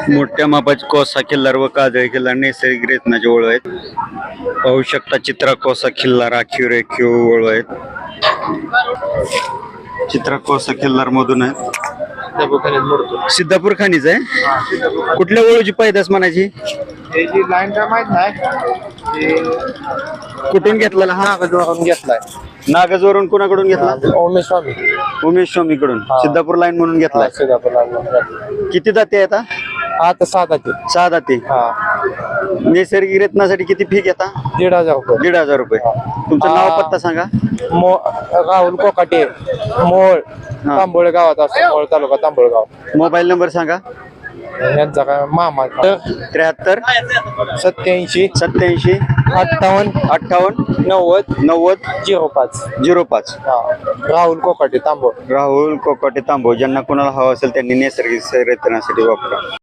मोठ्या मापाचे कोसा खिल्लार व काजळी खिल्लार नैसर्गिक रेतनाचे वळू आहेत. पाहू शकता चित्रा कोसा खिल्लार राखीव रेखीव वळू आहेत. चित्रा कोसा खिल्लार मधून आहे. सिद्धापूर खाणीच आहे. कुठल्या वळूची पैदास म्हणायची? लाईन काय माहित नाही. कुठून घेतलेला हा? नागजवरून घेतलाय. नागजवरून कोणाकडून घेतला? उमेश स्वामी. उमेश स्वामी कडून. सिद्धापूर लाईन म्हणून घेतला. किती दाते आहेत? आता 6 दाते. 6 दाते. नैसर्गिक रेतनासाठी किती फी घेता? 1,500 रुपये. 1,500 रुपये. तुमचं नाव पत्ता सांगा. राहुल कोकाटे, मोहोळ तांबोळे गावात असतो. मोहोळ तालुका तांबोळगाव. मोबाईल नंबर सांगा. यांचा काय मामा 73 87 87 58 58 90 90 05. 05. राहुल कोकाटे तांबोळ. राहुल कोकाटे तांबो. ज्यांना कोणाला हवं असेल त्यांनी नैसर्गिक रेतनासाठी वापरा.